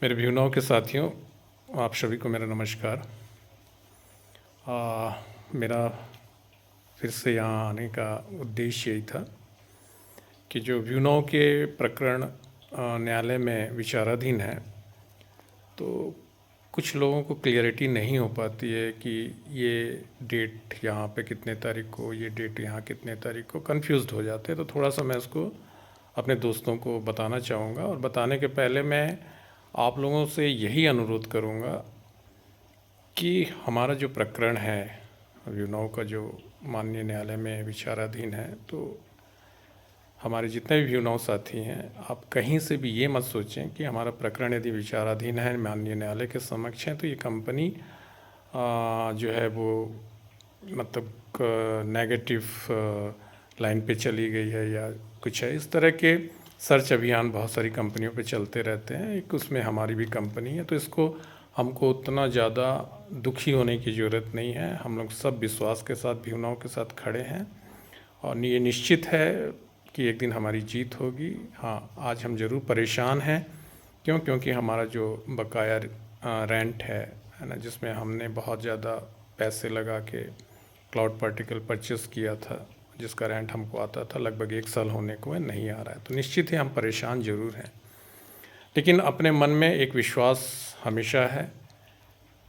मेरे भीवनाओं के साथियों, आप सभी को मेरा नमस्कार। मेरा फिर से यहाँ आने का उद्देश्य यही था कि जो भीवनाओं के प्रकरण न्यायालय में विचाराधीन है, तो कुछ लोगों को क्लियरिटी नहीं हो पाती है कि ये डेट यहाँ पे कितने तारीख को, ये डेट यहाँ कितने तारीख को, कंफ्यूज्ड हो जाते हैं। तो थोड़ा सा मैं इसको अपने दोस्तों को बताना चाहूँगा, और बताने के पहले मैं आप लोगों से यही अनुरोध करूँगा कि हमारा जो प्रकरण है भीवनाओं का, जो माननीय न्यायालय में विचाराधीन है, तो हमारे जितने भी भीवनाओं साथी हैं, आप कहीं से भी ये मत सोचें कि हमारा प्रकरण यदि विचाराधीन है, माननीय न्यायालय के समक्ष है, तो ये कंपनी जो है वो मतलब नेगेटिव लाइन पे चली गई है या कुछ है। इस तरह के सर्च अभियान बहुत सारी कंपनियों पे चलते रहते हैं, एक उसमें हमारी भी कंपनी है। तो इसको हमको उतना ज़्यादा दुखी होने की ज़रूरत नहीं है। हम लोग सब विश्वास के साथ भीवनाओं के साथ खड़े हैं, और ये निश्चित है कि एक दिन हमारी जीत होगी। हाँ, आज हम ज़रूर परेशान हैं। क्योंकि हमारा जो बकाया रेंट है ना, जिसमें हमने बहुत ज़्यादा पैसे लगा के क्लाउड पार्टिकल परचेस किया था, जिसका रेंट हमको आता था लगभग 1 साल होने को है, नहीं आ रहा है। तो निश्चित ही हम परेशान ज़रूर हैं, लेकिन अपने मन में एक विश्वास हमेशा है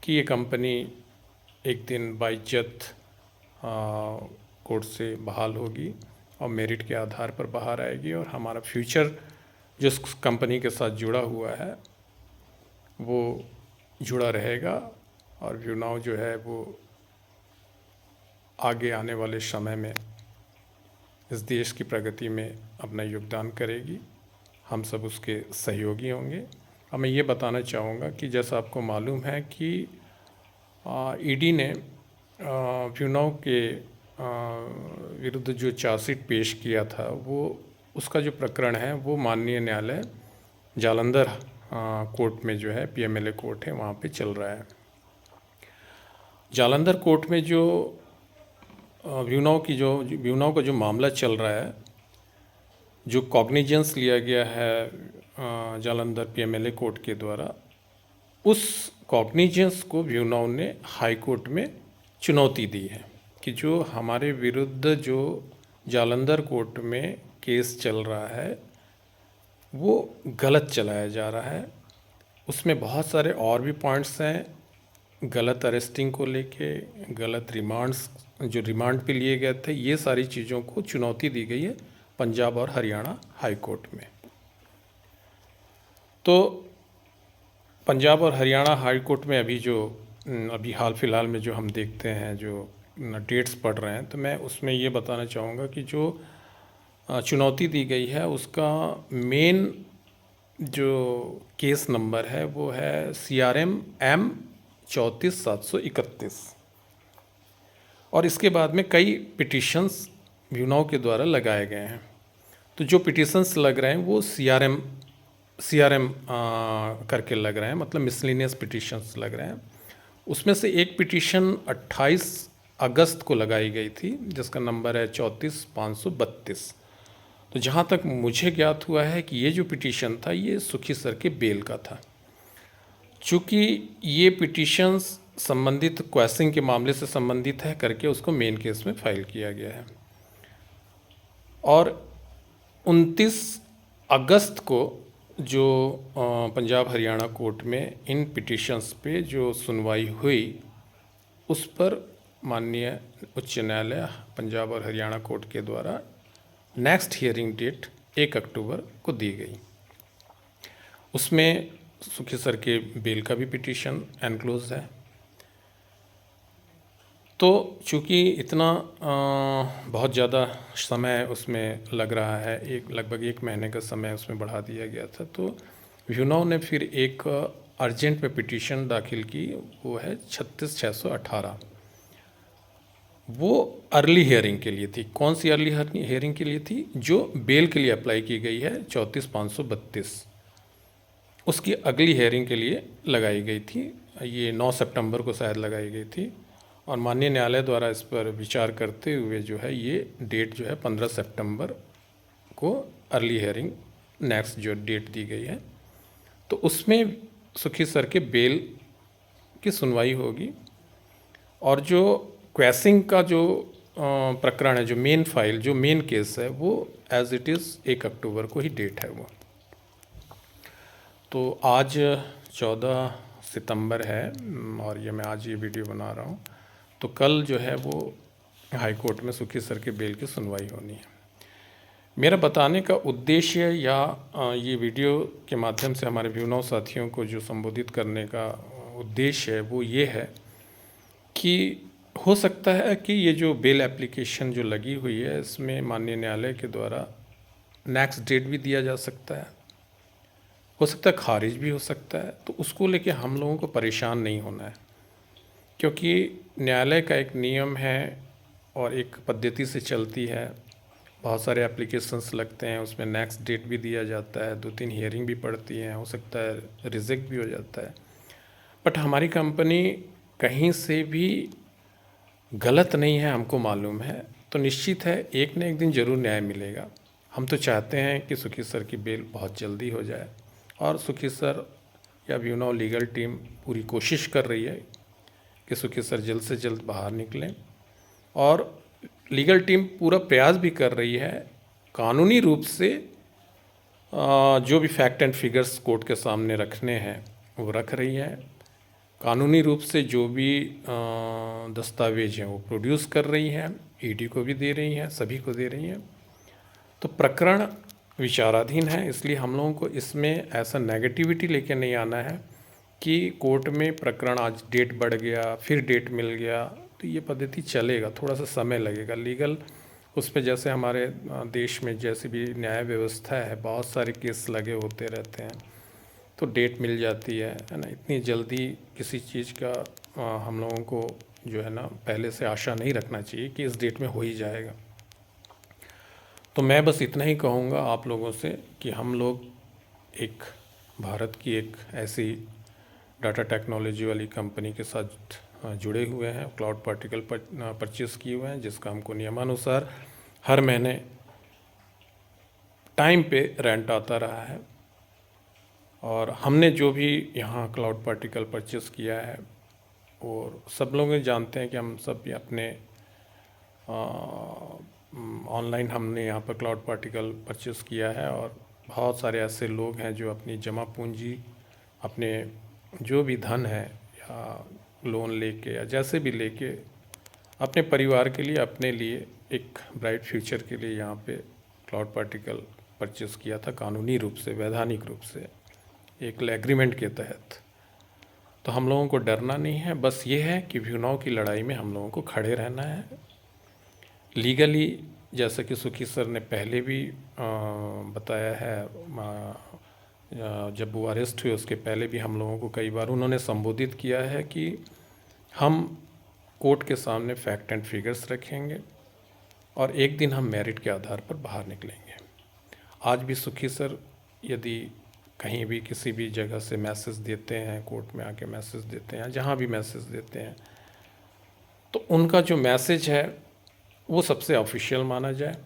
कि ये कंपनी एक दिन बाइज्जत कोर्ट से बहाल होगी और मेरिट के आधार पर बाहर आएगी, और हमारा फ्यूचर जिस कंपनी के साथ जुड़ा हुआ है वो जुड़ा रहेगा, और भीवनाओं जो है वो आगे आने वाले समय में इस देश की प्रगति में अपना योगदान करेगी। हम सब उसके सहयोगी होंगे। अब मैं ये बताना चाहूँगा कि जैसा आपको मालूम है कि ईडी ने भीवनाओं के विरुद्ध जो चार्जशीट पेश किया था, वो उसका जो प्रकरण है वो माननीय न्यायालय जालंधर कोर्ट में जो है, पीएमएलए कोर्ट है, वहाँ पे चल रहा है। जालंधर कोर्ट में जो भीवनाओं का जो मामला चल रहा है, जो कॉग्निजेंस लिया गया है जालंधर पीएमएलए कोर्ट के द्वारा, उस कॉग्निजेंस को भीवनाओं ने हाई कोर्ट में चुनौती दी है कि जो हमारे विरुद्ध जो जालंधर कोर्ट में केस चल रहा है वो गलत चलाया जा रहा है। उसमें बहुत सारे और भी पॉइंट्स हैं, गलत अरेस्टिंग को लेके, गलत रिमांड्स जो रिमांड पे लिए गए थे, ये सारी चीज़ों को चुनौती दी गई है पंजाब और हरियाणा हाई कोर्ट में। तो पंजाब और हरियाणा हाई कोर्ट में अभी हाल फिलहाल में जो हम देखते हैं, जो डेट्स पढ़ रहे हैं, तो मैं उसमें ये बताना चाहूँगा कि जो चुनौती दी गई है उसका मेन जो केस नंबर है वो है CRM M 34,731, और इसके बाद में कई पिटिशंस भीवनाओं के द्वारा लगाए गए हैं। तो जो पिटिशंस लग रहे हैं वो CRM करके लग रहे हैं, मतलब मिसलिनियस पिटिशंस लग रहे हैं। उसमें से एक पिटिशन 28 अगस्त को लगाई गई थी, जिसका नंबर है 34,532। तो जहाँ तक मुझे ज्ञात हुआ है कि ये जो पिटिशन था ये सुखी सर के बेल का था। चूँकि ये पिटिशंस संबंधित क्वैसिंग के मामले से संबंधित है करके उसको मेन केस में फाइल किया गया है, और 29 अगस्त को जो पंजाब हरियाणा कोर्ट में इन पिटिशंस पे जो सुनवाई हुई, उस पर माननीय उच्च न्यायालय पंजाब और हरियाणा कोर्ट के द्वारा नेक्स्ट हियरिंग डेट 1 अक्टूबर को दी गई। उसमें सुखी सर के बेल का भी पिटिशन एनक्लोज है। तो चूँकि इतना बहुत ज़्यादा समय उसमें लग रहा है, लगभग 1 महीने का समय उसमें बढ़ा दिया गया था, तो भीवनाओं ने फिर एक अर्जेंट में पिटिशन दाखिल की, वो है 36,618। वो अर्ली हियरिंग के लिए थी। कौन सी अर्ली हियरिंग के लिए थी? जो बेल के लिए अप्लाई की गई है 34,532, उसकी अगली हियरिंग के लिए लगाई गई थी। ये 9 सितंबर को शायद लगाई गई थी, और माननीय न्यायालय द्वारा इस पर विचार करते हुए जो है ये डेट जो है 15 सितंबर को अर्ली हियरिंग नेक्स्ट जो डेट दी गई है। तो उसमें सुखी सर के बेल की सुनवाई होगी और जो क्वैसिंग का जो प्रकरण है, जो मेन फाइल, जो मेन केस है, वो एज इट इज़ 1 अक्टूबर को ही डेट है वो। तो आज 14 सितंबर है और ये मैं आज ये वीडियो बना रहा हूँ। तो कल जो है वो हाई कोर्ट में सुखी सर के बेल की सुनवाई होनी है। मेरा बताने का उद्देश्य या ये वीडियो के माध्यम से हमारे व्यूनव साथियों को जो संबोधित करने का उद्देश्य है वो ये है कि हो सकता है कि ये जो बेल एप्लीकेशन जो लगी हुई है इसमें माननीय न्यायालय के द्वारा नेक्स्ट डेट भी दिया जा सकता है, हो सकता है खारिज भी हो सकता है। तो उसको लेके हम लोगों को परेशान नहीं होना है, क्योंकि न्यायालय का एक नियम है और एक पद्धति से चलती है। बहुत सारे एप्लीकेशंस लगते हैं, उसमें नेक्स्ट डेट भी दिया जाता है, 2-3 हियरिंग भी पड़ती हैं, हो सकता है रिजेक्ट भी हो जाता है। बट हमारी कंपनी कहीं से भी गलत नहीं है, हमको मालूम है। तो निश्चित है एक न एक दिन ज़रूर न्याय मिलेगा। हम तो चाहते हैं कि सुखी सर की बेल बहुत जल्दी हो जाए और सुखी सर या व्यूनव लीगल टीम पूरी कोशिश कर रही है कि सुखी सर जल्द से जल्द बाहर निकलें और लीगल टीम पूरा प्रयास भी कर रही है कानूनी रूप से जो भी फैक्ट एंड फिगर्स कोर्ट के सामने रखने हैं वो रख रही है। कानूनी रूप से जो भी दस्तावेज हैं वो प्रोड्यूस कर रही हैं, ईडी को भी दे रही हैं, सभी को दे रही हैं। तो प्रकरण विचाराधीन है, इसलिए हम लोगों को इसमें ऐसा नेगेटिविटी लेके नहीं आना है कि कोर्ट में प्रकरण आज डेट बढ़ गया फिर डेट मिल गया। तो ये पद्धति चलेगा, थोड़ा सा समय लगेगा लीगल उस पर। जैसे हमारे देश में जैसे भी न्याय व्यवस्था है, बहुत सारे केस लगे होते रहते हैं, तो डेट मिल जाती है ना। इतनी जल्दी किसी चीज़ का हम लोगों को जो है ना पहले से आशा नहीं रखना चाहिए कि इस डेट में हो ही जाएगा। तो मैं बस इतना ही कहूँगा आप लोगों से कि हम लोग एक भारत की एक ऐसी डाटा टेक्नोलॉजी वाली कंपनी के साथ जुड़े हुए हैं, क्लाउड पार्टिकल परचेस किए हुए हैं, जिसका हमको नियमानुसार हर महीने टाइम पे रेंट आता रहा है। और हमने जो भी यहाँ क्लाउड पार्टिकल परचेस किया है और सब लोग जानते हैं कि हम सब अपने ऑनलाइन हमने यहाँ पर क्लाउड पार्टिकल परचेस किया है। और बहुत सारे ऐसे लोग हैं जो अपनी जमा पूंजी, अपने जो भी धन है या लोन लेके या जैसे भी लेके अपने परिवार के लिए, अपने लिए एक ब्राइट फ्यूचर के लिए यहाँ पे क्लाउड पार्टिकल परचेस किया था, कानूनी रूप से, वैधानिक रूप से, एक एग्रीमेंट के तहत। तो हम लोगों को डरना नहीं है, बस ये है कि व्यूनव की लड़ाई में हम लोगों को खड़े रहना है लीगली। जैसे कि सुखी सर ने पहले भी बताया है, जब वो अरेस्ट हुए उसके पहले भी हम लोगों को कई बार उन्होंने संबोधित किया है कि हम कोर्ट के सामने फैक्ट एंड फिगर्स रखेंगे और एक दिन हम मेरिट के आधार पर बाहर निकलेंगे। आज भी सुखी सर यदि कहीं भी किसी भी जगह से मैसेज देते हैं, कोर्ट में आके मैसेज देते हैं, जहाँ भी मैसेज देते हैं, तो उनका जो मैसेज है वो सबसे ऑफिशियल माना जाए।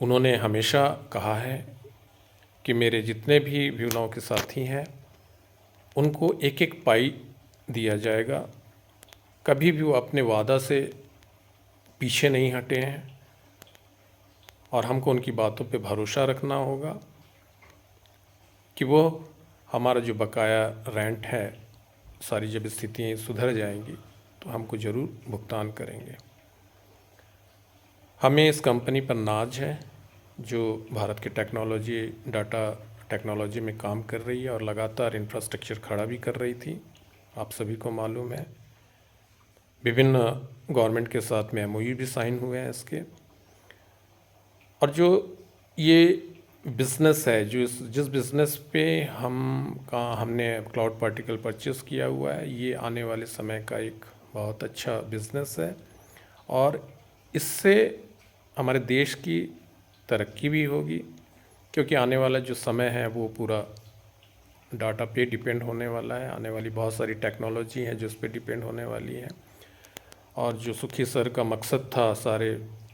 उन्होंने हमेशा कहा है कि मेरे जितने भी व्यूनव के साथी हैं उनको एक एक पाई दिया जाएगा। कभी भी वो अपने वादा से पीछे नहीं हटे हैं और हमको उनकी बातों पे भरोसा रखना होगा कि वो हमारा जो बकाया रेंट है, सारी जब स्थितियाँ सुधर जाएंगी तो हमको ज़रूर भुगतान करेंगे। हमें इस कंपनी पर नाज है जो भारत के टेक्नोलॉजी, डाटा टेक्नोलॉजी में काम कर रही है और लगातार इंफ्रास्ट्रक्चर खड़ा भी कर रही थी। आप सभी को मालूम है विभिन्न गवर्नमेंट के साथ में MOU भी साइन हुए हैं इसके। और जो ये बिज़नेस है, जो जिस बिज़नेस पे हमने क्लाउड पार्टिकल परचेस किया हुआ है, ये आने वाले समय का एक बहुत अच्छा बिज़नेस है और इससे हमारे देश की तरक्की भी होगी, क्योंकि आने वाला जो समय है वो पूरा डाटा पे डिपेंड होने वाला है। आने वाली बहुत सारी टेक्नोलॉजी है जो उस पर डिपेंड होने वाली है। और जो सुखी सर का मकसद था सारे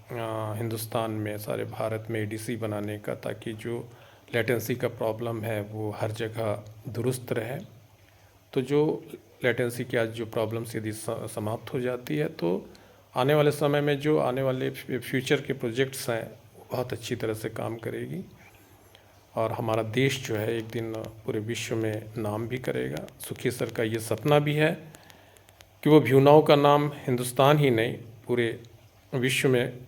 हिंदुस्तान में, सारे भारत में ADC बनाने का, ताकि जो लेटेंसी का प्रॉब्लम है वो हर जगह दुरुस्त रहे। तो जो लेटेंसी की आज जो प्रॉब्लम्स यदि समाप्त हो जाती है तो आने वाले समय में जो आने वाले फ्यूचर के प्रोजेक्ट्स हैं वो बहुत अच्छी तरह से काम करेगी और हमारा देश जो है एक दिन पूरे विश्व में नाम भी करेगा। सुखी सर का ये सपना भी है कि वो भ्यूनाओं का नाम हिंदुस्तान ही नहीं पूरे विश्व में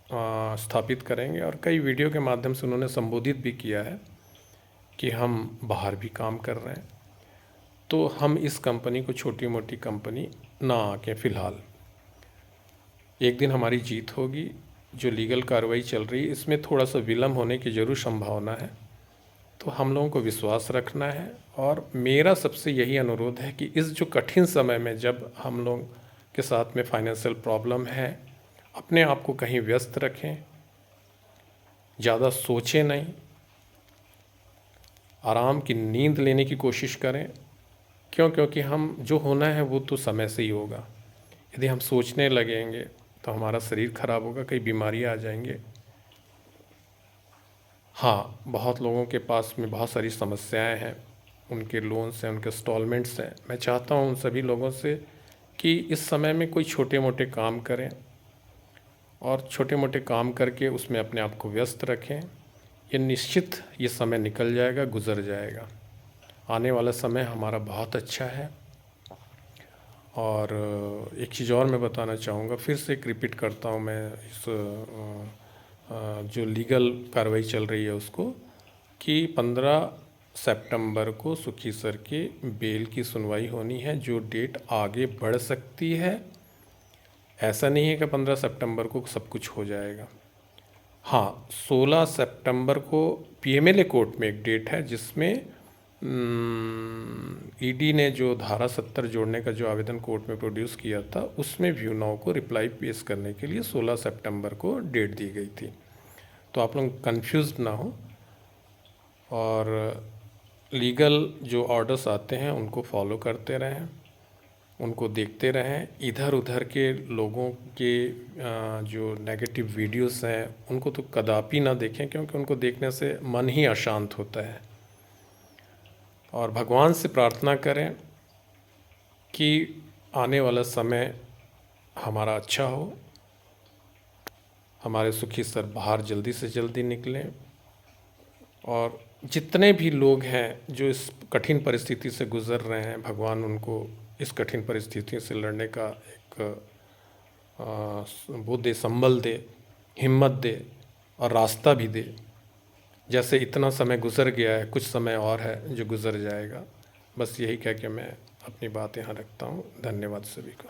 स्थापित करेंगे। और कई वीडियो के माध्यम से उन्होंने संबोधित भी किया है कि हम बाहर भी काम कर रहे हैं। तो हम इस कंपनी को छोटी मोटी कंपनी ना आके फ़िलहाल, एक दिन हमारी जीत होगी। जो लीगल कार्रवाई चल रही है इसमें थोड़ा सा विलम्ब होने की ज़रूर संभावना है, तो हम लोगों को विश्वास रखना है। और मेरा सबसे यही अनुरोध है कि इस जो कठिन समय में जब हम लोग के साथ में फाइनेंशियल प्रॉब्लम है, अपने आप को कहीं व्यस्त रखें, ज़्यादा सोचें नहीं, आराम की नींद लेने की कोशिश करें। क्योंकि हम जो होना है वो तो समय से ही होगा। यदि हम सोचने लगेंगे तो हमारा शरीर खराब होगा, कई बीमारियां आ जाएंगे। हाँ, बहुत लोगों के पास में बहुत सारी समस्याएं हैं, उनके लोन्स हैं, उनके इंस्टॉलमेंट्स हैं। मैं चाहता हूं उन सभी लोगों से कि इस समय में कोई छोटे मोटे काम करें और छोटे मोटे काम करके उसमें अपने आप को व्यस्त रखें। ये निश्चित ये समय निकल जाएगा, गुजर जाएगा। आने वाला समय हमारा बहुत अच्छा है। और एक चीज़ और मैं बताना चाहूँगा, फिर से एक रिपीट करता हूँ मैं इस जो लीगल कार्रवाई चल रही है उसको, कि 15 सितंबर को सुखी सर के बेल की सुनवाई होनी है, जो डेट आगे बढ़ सकती है। ऐसा नहीं है कि 15 सितंबर को सब कुछ हो जाएगा। हाँ, 16 सितंबर को पीएमएलए कोर्ट में एक डेट है जिसमें ईडी ने जो धारा 70 जोड़ने का जो आवेदन कोर्ट में प्रोड्यूस किया था उसमें व्यू नाउ को रिप्लाई पेश करने के लिए 16 सितंबर को डेट दी गई थी। तो आप लोग कंफ्यूज ना हो और लीगल जो ऑर्डर्स आते हैं उनको फॉलो करते रहें, उनको देखते रहें। इधर उधर के लोगों के जो नेगेटिव वीडियोस हैं उनको तो कदापि ना देखें, क्योंकि उनको देखने से मन ही अशांत होता है। और भगवान से प्रार्थना करें कि आने वाला समय हमारा अच्छा हो, हमारे सुखी सर बाहर जल्दी से जल्दी निकलें और जितने भी लोग हैं जो इस कठिन परिस्थिति से गुज़र रहे हैं, भगवान उनको इस कठिन परिस्थिति से लड़ने का एक वो दे, संबल दे, हिम्मत दे और रास्ता भी दे। जैसे इतना समय गुज़र गया है, कुछ समय और है जो गुज़र जाएगा। बस यही कह के मैं अपनी बात यहाँ रखता हूँ। धन्यवाद सभी को।